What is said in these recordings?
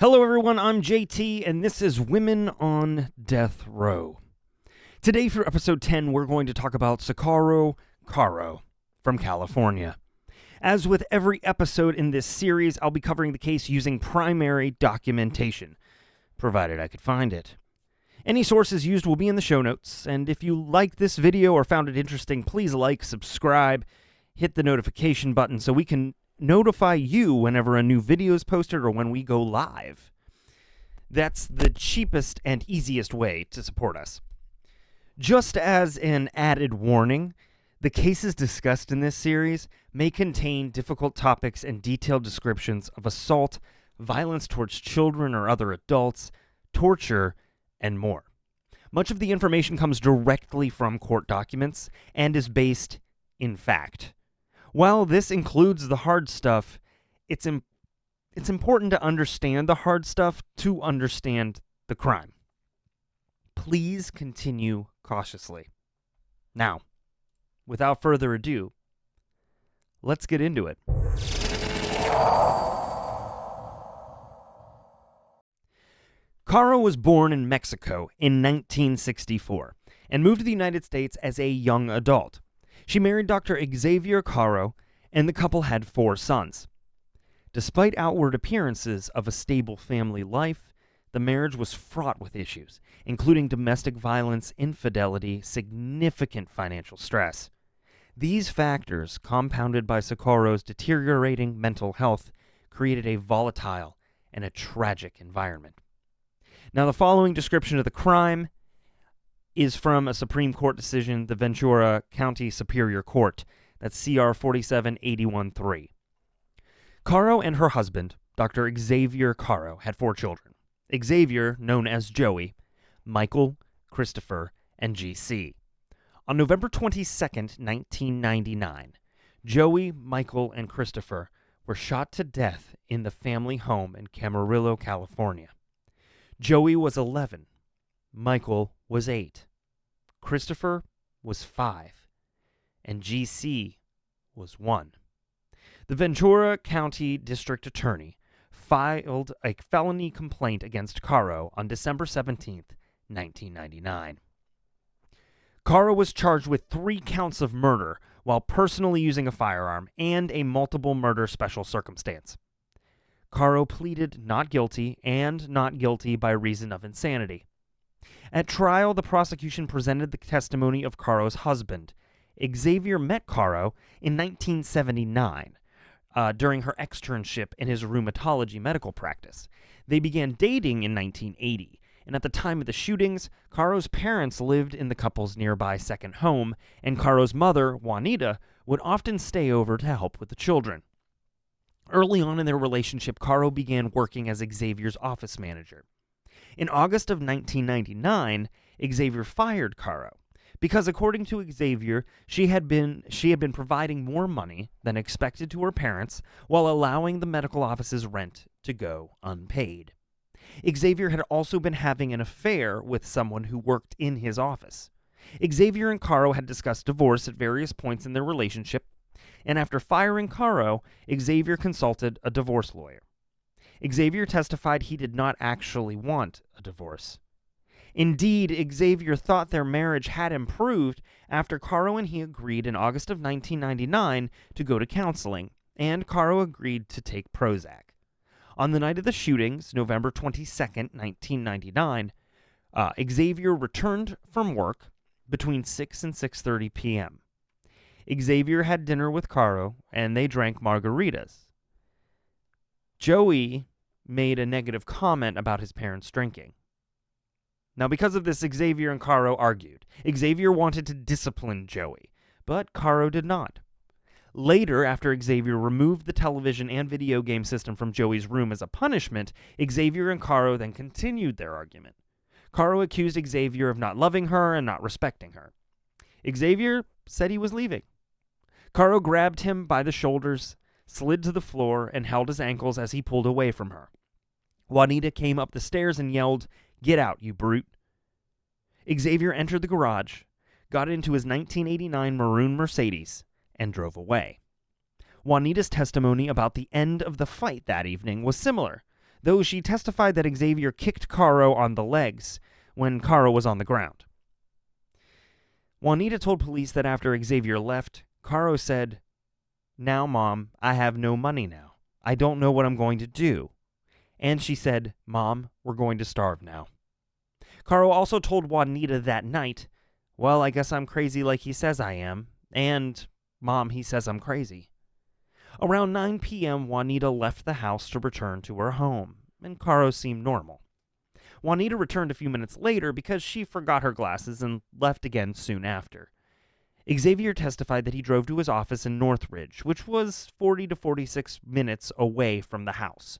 Hello everyone, I'm JT, and this is Women on Death Row. Today for episode 10, we're going to talk about Socorro Caro from California. As with every episode in this series, I'll be covering the case using primary documentation, provided I could find it. Any sources used will be in the show notes, and if you liked this video or found it interesting, please like, subscribe, hit the notification button so we can notify you whenever a new video is posted or when we go live. That's the cheapest and easiest way to support us. Just as an added warning, the cases discussed in this series may contain difficult topics and detailed descriptions of assault, violence towards children or other adults, torture, and more. Much of the information comes directly from court documents and is based in fact. While this includes the hard stuff, it's important to understand the hard stuff to understand the crime. Please continue cautiously. Now, without further ado, let's get into it. Caro was born in Mexico in 1964 and moved to the United States as a young adult. She married Dr. Xavier Caro, and the couple had 4 sons. Despite outward appearances of a stable family life, the marriage was fraught with issues, including domestic violence, infidelity, significant financial stress. These factors, compounded by Socorro's deteriorating mental health, created a volatile and a tragic environment. Now, the following description of the crime is from a Supreme Court decision, the Ventura County Superior Court. That's CR 4781-3. Caro and her husband, Dr. Xavier Caro, had 4 children. Xavier, known as Joey, Michael, Christopher, and GC. On November 22, 1999, Joey, Michael, and Christopher were shot to death in the family home in Camarillo, California. Joey was 11. Michael was 8. Christopher was 5. And GC was 1. The Ventura County District Attorney filed a felony complaint against Caro on December 17, 1999. Caro was charged with 3 counts of murder while personally using a firearm and a multiple murder special circumstance. Caro pleaded not guilty and not guilty by reason of insanity. At trial, the prosecution presented the testimony of Caro's husband. Xavier met Caro in 1979 during her externship in his rheumatology medical practice. They began dating in 1980, and at the time of the shootings, Caro's parents lived in the couple's nearby second home, and Caro's mother, Juanita, would often stay over to help with the children. Early on in their relationship, Caro began working as Xavier's office manager. In August of 1999, Xavier fired Caro because, according to Xavier, she had been providing more money than expected to her parents while allowing the medical office's rent to go unpaid. Xavier had also been having an affair with someone who worked in his office. Xavier and Caro had discussed divorce at various points in their relationship, and after firing Caro, Xavier consulted a divorce lawyer. Xavier testified he did not actually want a divorce. Indeed, Xavier thought their marriage had improved after Caro and he agreed in August of 1999 to go to counseling, and Caro agreed to take Prozac. On the night of the shootings, November 22, 1999, Xavier returned from work between 6 and 6:30 p.m. Xavier had dinner with Caro, and they drank margaritas. Joey made a negative comment about his parents drinking. Now, because of this, Xavier and Caro argued. Xavier wanted to discipline Joey, but Caro did not. Later, after Xavier removed the television and video game system from Joey's room as a punishment, Xavier and Caro then continued their argument. Caro accused Xavier of not loving her and not respecting her. Xavier said he was leaving. Caro grabbed him by the shoulders, slid to the floor, and held his ankles as he pulled away from her. Juanita came up the stairs and yelled, "Get out, you brute." Xavier entered the garage, got into his 1989 maroon Mercedes, and drove away. Juanita's testimony about the end of the fight that evening was similar. though she testified that Xavier kicked Caro on the legs when Caro was on the ground. Juanita told police that after Xavier left, Caro said, "Now, Mom, I have no money now. I don't know what I'm going to do." And she said, "Mom, we're going to starve now." Caro also told Juanita that night, "Well, I guess I'm crazy like he says I am. And, Mom, he says I'm crazy." Around 9 p.m., Juanita left the house to return to her home, and Caro seemed normal. Juanita returned a few minutes later because she forgot her glasses and left again soon after. Xavier testified that he drove to his office in Northridge, which was 40 to 46 minutes away from the house.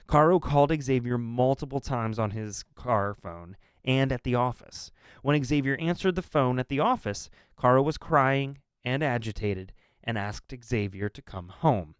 Caro called Xavier multiple times on his car phone and at the office. When Xavier answered the phone at the office, Caro was crying and agitated and asked Xavier to come home.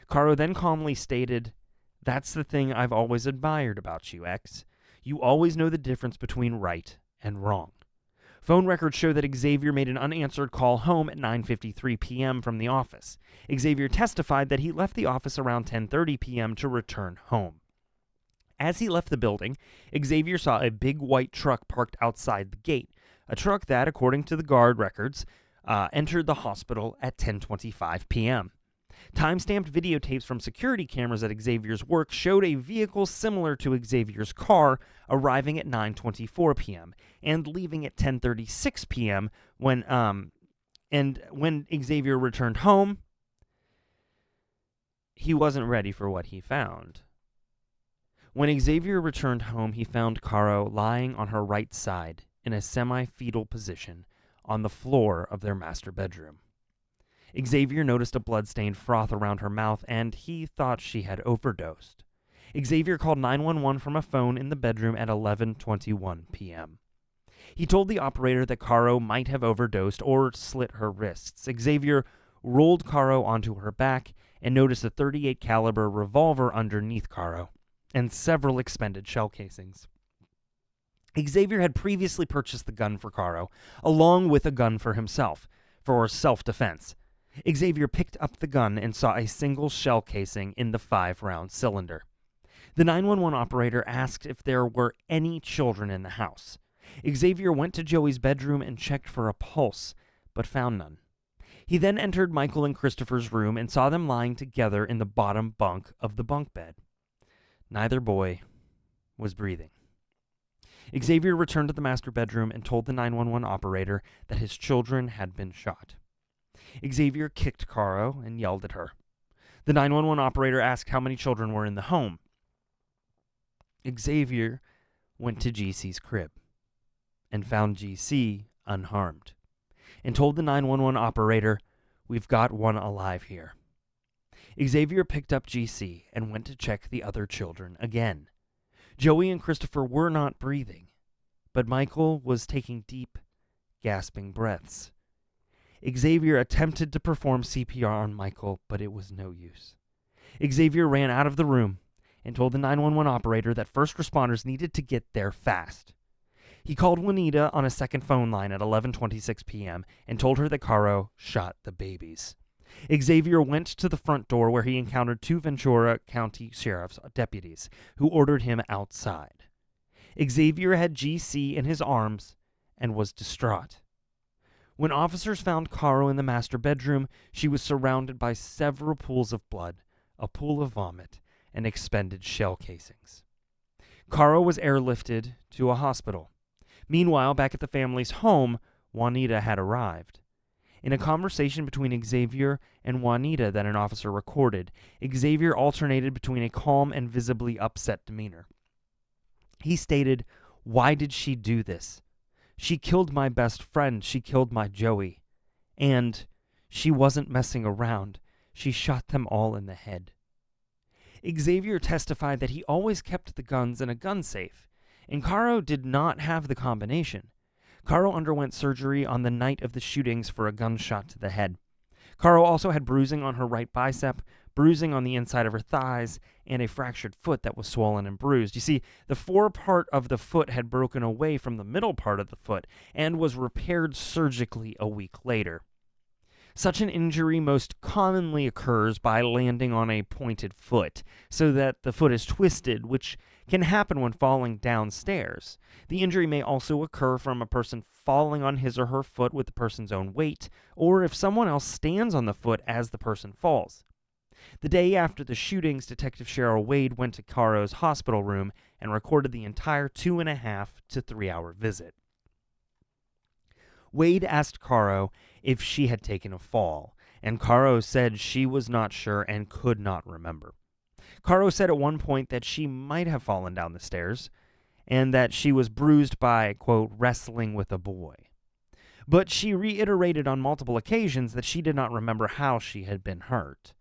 Caro then calmly stated, "That's the thing I've always admired about you, X. You always know the difference between right and wrong." Phone records show that Xavier made an unanswered call home at 9:53 p.m. from the office. Xavier testified that he left the office around 10:30 p.m. to return home. As he left the building, Xavier saw a big white truck parked outside the gate, a truck that, according to the guard records, entered the hospital at 10:25 p.m. Time-stamped videotapes from security cameras at Xavier's work showed a vehicle similar to Xavier's car arriving at 9:24 p.m. and leaving at 10:36 p.m. when Xavier returned home, he wasn't ready for what he found. When Xavier returned home, he found Caro lying on her right side in a semi-fetal position on the floor of their master bedroom. Xavier noticed a blood-stained froth around her mouth, and he thought she had overdosed. Xavier called 911 from a phone in the bedroom at 11:21 p.m. He told the operator that Caro might have overdosed or slit her wrists. Xavier rolled Caro onto her back and noticed a .38 caliber revolver underneath Caro and several expended shell casings. Xavier had previously purchased the gun for Caro, along with a gun for himself, for self-defense. Xavier picked up the gun and saw a single shell casing in the 5-round cylinder. The 911 operator asked if there were any children in the house. Xavier went to Joey's bedroom and checked for a pulse, but found none. He then entered Michael and Christopher's room and saw them lying together in the bottom bunk of the bunk bed. Neither boy was breathing. Xavier returned to the master bedroom and told the 911 operator that his children had been shot. Xavier kicked Caro and yelled at her. The 911 operator asked how many children were in the home. Xavier went to GC's crib and found GC unharmed and told the 911 operator, "We've got one alive here." Xavier picked up GC and went to check the other children again. Joey and Christopher were not breathing, but Michael was taking deep, gasping breaths. Xavier attempted to perform CPR on Michael, but it was no use. Xavier ran out of the room and told the 911 operator that first responders needed to get there fast. He called Juanita on a second phone line at 11:26 p.m. and told her that Caro shot the babies. Xavier went to the front door where he encountered 2 Ventura County Sheriff's deputies who ordered him outside. Xavier had GC in his arms and was distraught. When officers found Caro in the master bedroom, she was surrounded by several pools of blood, a pool of vomit, and expended shell casings. Caro was airlifted to a hospital. Meanwhile, back at the family's home, Juanita had arrived. In a conversation between Xavier and Juanita that an officer recorded, Xavier alternated between a calm and visibly upset demeanor. He stated, "Why did she do this? She killed my best friend. She killed my Joey. And she wasn't messing around. She shot them all in the head." Xavier testified that he always kept the guns in a gun safe, and Caro did not have the combination. Caro underwent surgery on the night of the shootings for a gunshot to the head. Caro also had bruising on her right bicep, bruising on the inside of her thighs, and a fractured foot that was swollen and bruised. You see, the forepart of the foot had broken away from the middle part of the foot and was repaired surgically a week later. Such an injury most commonly occurs by landing on a pointed foot, so that the foot is twisted, which can happen when falling downstairs. The injury may also occur from a person falling on his or her foot with the person's own weight, or if someone else stands on the foot as the person falls. The day after the shootings, Detective Cheryl Wade went to Caro's hospital room and recorded the entire 2.5 to 3 hour visit. Wade asked Caro if she had taken a fall, and Caro said she was not sure and could not remember. Caro said at one point that she might have fallen down the stairs, and that she was bruised by, quote, wrestling with a boy. But she reiterated on multiple occasions that she did not remember how she had been hurt.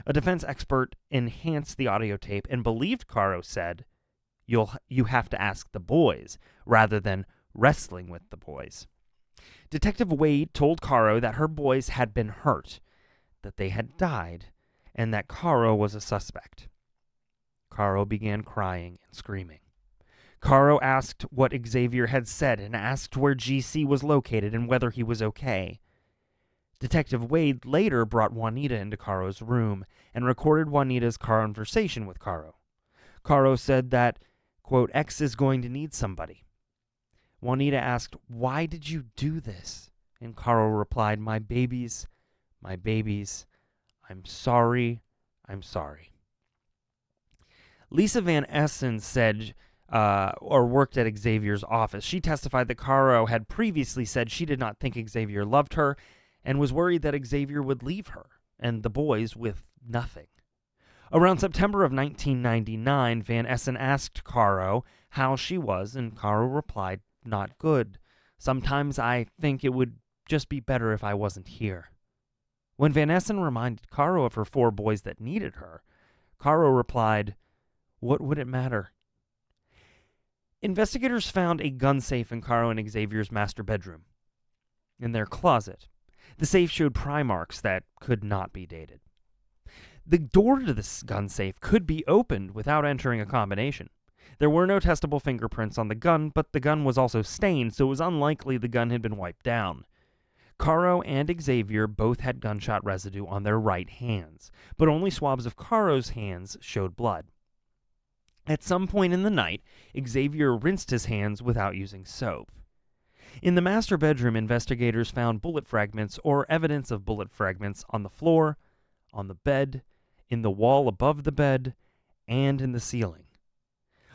A defense expert enhanced the audio tape and believed Caro said, you have to ask the boys, rather than wrestling with the boys. Detective Wade told Caro that her boys had been hurt, that they had died, and that Caro was a suspect. Caro began crying and screaming. Caro asked what Xavier had said and asked where GC was located and whether he was okay. Detective Wade later brought Juanita into Caro's room and recorded Juanita's conversation with Caro. Caro said that, quote, X is going to need somebody. Juanita asked, why did you do this? And Caro replied, my babies, I'm sorry. Lisa Van Essen said, or worked at Xavier's office. She testified that Caro had previously said she did not think Xavier loved her and was worried that Xavier would leave her and the boys with nothing. Around September of 1999, Van Essen asked Caro how she was, and Caro replied, not good. Sometimes I think it would just be better if I wasn't here. When Van Essen reminded Caro of her 4 boys that needed her, Caro replied, what would it matter? Investigators found a gun safe in Caro and Xavier's master bedroom. In their closet, the safe showed pry marks that could not be dated. The door to this gun safe could be opened without entering a combination. There were no testable fingerprints on the gun, but the gun was also stained, so it was unlikely the gun had been wiped down. Caro and Xavier both had gunshot residue on their right hands, but only swabs of Caro's hands showed blood. At some point in the night, Xavier rinsed his hands without using soap. In the master bedroom, investigators found bullet fragments or evidence of bullet fragments on the floor, on the bed, in the wall above the bed, and in the ceiling.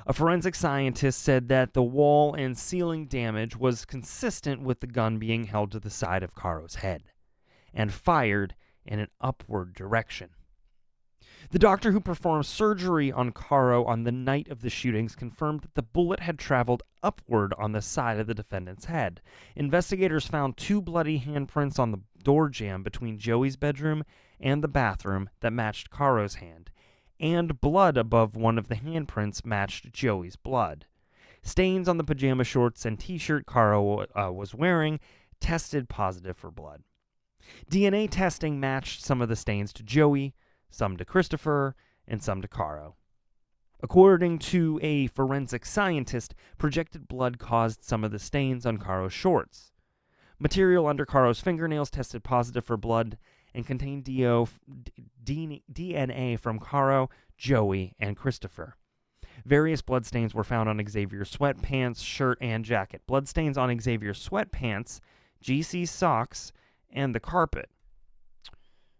A forensic scientist said that the wall and ceiling damage was consistent with the gun being held to the side of Caro's head and fired in an upward direction. The doctor who performed surgery on Caro on the night of the shootings confirmed that the bullet had traveled upward on the side of the defendant's head. Investigators found 2 bloody handprints on the door jamb between Joey's bedroom and the bathroom that matched Caro's hand, and blood above one of the handprints matched Joey's blood. Stains on the pajama shorts and t-shirt Caro was wearing tested positive for blood. DNA testing matched some of the stains to Joey, some to Christopher, and some to Caro. According to a forensic scientist, projected blood caused some of the stains on Caro's shorts. Material under Caro's fingernails tested positive for blood and contained DNA from Caro, Joey, and Christopher. Various bloodstains were found on Xavier's sweatpants, shirt, and jacket. Bloodstains on Xavier's sweatpants, GC's socks, and the carpet.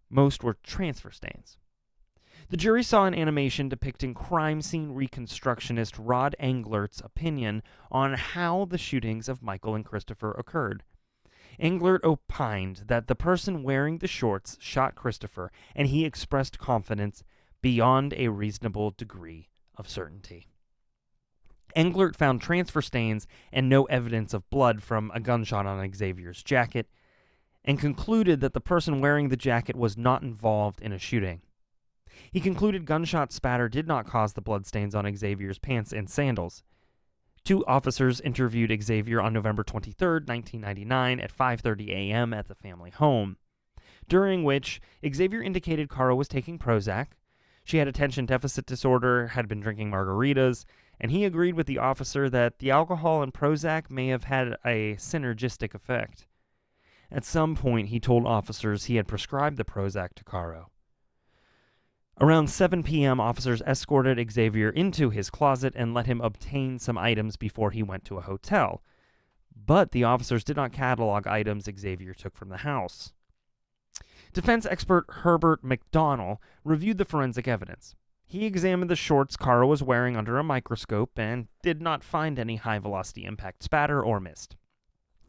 Most were transfer stains. The jury saw an animation depicting crime scene reconstructionist Rod Englert's opinion on how the shootings of Michael and Christopher occurred. Englert opined that the person wearing the shorts shot Christopher, and he expressed confidence beyond a reasonable degree of certainty. Englert found transfer stains and no evidence of blood from a gunshot on Xavier's jacket, and concluded that the person wearing the jacket was not involved in a shooting. He concluded gunshot spatter did not cause the bloodstains on Xavier's pants and sandals. 2 officers interviewed Xavier on November 23, 1999 at 5:30 a.m. at the family home, during which Xavier indicated Caro was taking Prozac, she had attention deficit disorder, had been drinking margaritas, and he agreed with the officer that the alcohol and Prozac may have had a synergistic effect. At some point, he told officers he had prescribed the Prozac to Caro. Around 7 p.m., officers escorted Xavier into his closet and let him obtain some items before he went to a hotel. But the officers did not catalog items Xavier took from the house. Defense expert Herbert McDonnell reviewed the forensic evidence. He examined the shorts Caro was wearing under a microscope and did not find any high-velocity impact spatter or mist.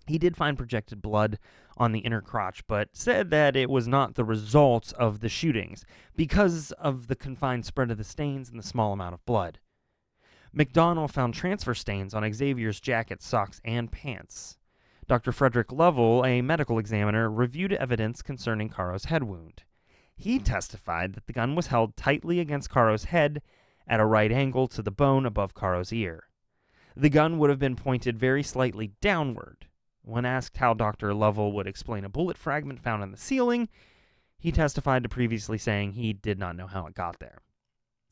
He did find projected blood on the inner crotch, but said that it was not the result of the shootings because of the confined spread of the stains and the small amount of blood. McDonnell found transfer stains on Xavier's jacket, socks, and pants. Dr. Frederick Lovell, a medical examiner, reviewed evidence concerning Caro's head wound. He testified that the gun was held tightly against Caro's head at a right angle to the bone above Caro's ear. The gun would have been pointed very slightly downward. When asked how Dr. Lovell would explain a bullet fragment found on the ceiling, he testified to previously saying he did not know how it got there.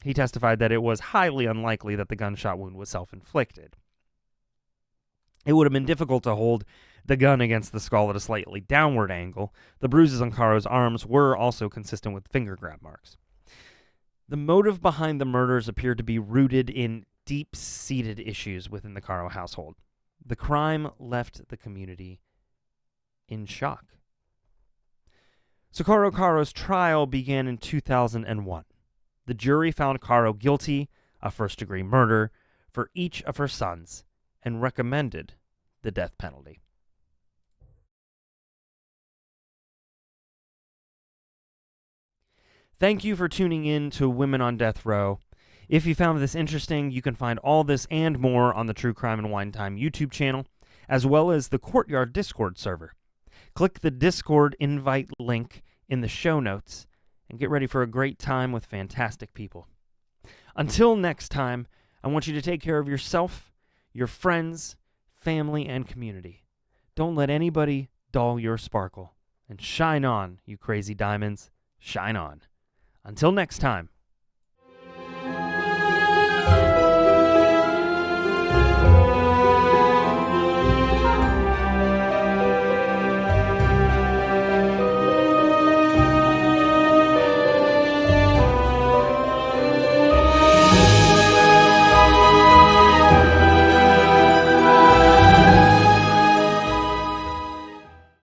He testified that it was highly unlikely that the gunshot wound was self-inflicted. It would have been difficult to hold the gun against the skull at a slightly downward angle. The bruises on Caro's arms were also consistent with finger grab marks. The motive behind the murders appeared to be rooted in deep-seated issues within the Caro household. The crime left the community in shock. Socorro Caro's trial began in 2001. The jury found Caro guilty of first-degree murder for each of her sons and recommended the death penalty. Thank you for tuning in to Women on Death Row. If you found this interesting, you can find all this and more on the True Crime and Wine Time YouTube channel, as well as the Courtyard Discord server. Click the Discord invite link in the show notes and get ready for a great time with fantastic people. Until next time, I want you to take care of yourself, your friends, family, and community. Don't let anybody dull your sparkle. And shine on, you crazy diamonds. Shine on. Until next time.